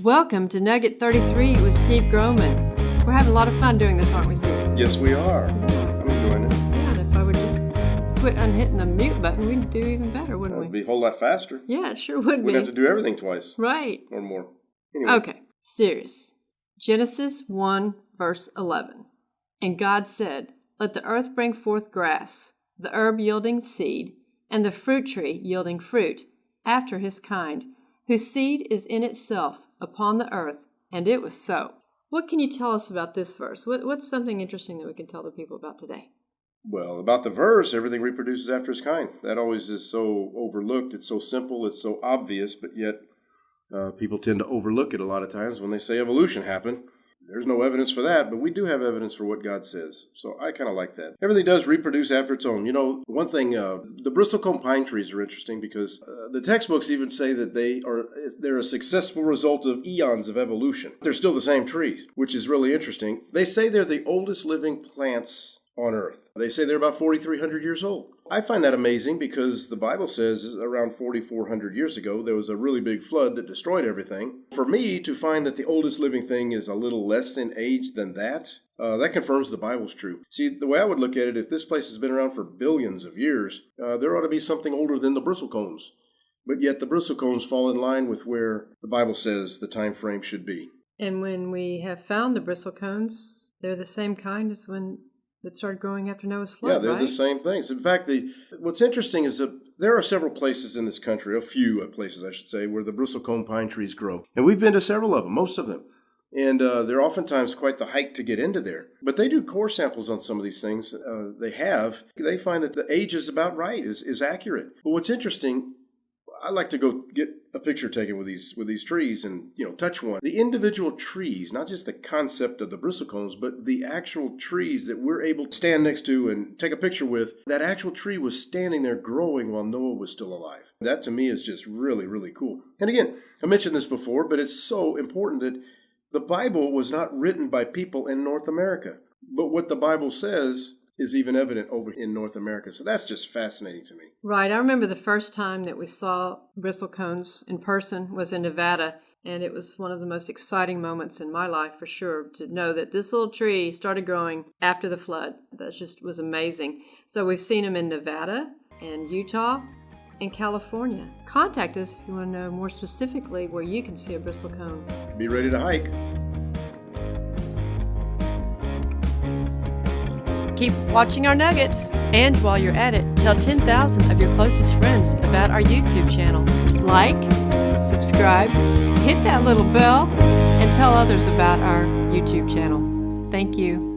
Welcome to Nugget 33 with Steve Grohman. We're having a lot of fun doing this, aren't we, Steve? Yes, we are. I'm enjoying it. Yeah, and if I would just quit unhitting the mute button, we'd do even better, wouldn't we? It'd be a whole lot faster. Yeah, it sure would be. We'd have to do everything twice. Right. Or more. Anyway. Okay, serious. Genesis 1, verse 11. And God said, "Let the earth bring forth grass, the herb yielding seed, and the fruit tree yielding fruit, after his kind, whose seed is in itself upon the earth." And it was so. What can you tell us about this verse? What's something interesting that we can tell the people about today? Well, about the verse, everything reproduces after its kind. That always is so overlooked. It's so simple. It's so obvious, but yet people tend to overlook it a lot of times when they say evolution happened. There's no evidence for that, but we do have evidence for what God says. So I kind of like that. Everything does reproduce after its own. You know, one thing, the bristlecone pine trees are interesting because the textbooks even say that they're a successful result of eons of evolution. They're still the same trees, which is really interesting. They say they're the oldest living plants on Earth. They say they're about 4,300 years old. I find that amazing because the Bible says around 4,400 years ago, there was a really big flood that destroyed everything. For me to find that the oldest living thing is a little less in age than that confirms the Bible's true. See, the way I would look at it, if this place has been around for billions of years, there ought to be something older than the bristlecones. But yet the bristlecones fall in line with where the Bible says the time frame should be. And when we have found the bristlecones, they're the same kind as when that started growing after Noah's flood, Yeah, they're right? the same things. In fact, what's interesting is that there are several places in this country, a few places I should say, where the bristlecone pine trees grow. And we've been to several of them, most of them. And they're oftentimes quite the hike to get into there. But they do core samples on some of these things. They find that the age is about right, is accurate. But what's interesting, I like to go get a picture taken with these trees and, touch one. The individual trees, not just the concept of the bristlecones, but the actual trees that we're able to stand next to and take a picture with, that actual tree was standing there growing while Noah was still alive. That to me is just really, really cool. And again, I mentioned this before, but it's so important that the Bible was not written by people in North America. But what the Bible says is even evident over in North America. So that's just fascinating to me. Right. I remember the first time that we saw bristlecones in person was in Nevada, and it was one of the most exciting moments in my life for sure to know that this little tree started growing after the flood. That just was amazing. So we've seen them in Nevada and Utah and California. Contact us if you want to know more specifically where you can see a bristlecone. Be ready to hike. Keep watching our nuggets. And while you're at it, tell 10,000 of your closest friends about our YouTube channel. Like, subscribe, hit that little bell, and tell others about our YouTube channel. Thank you.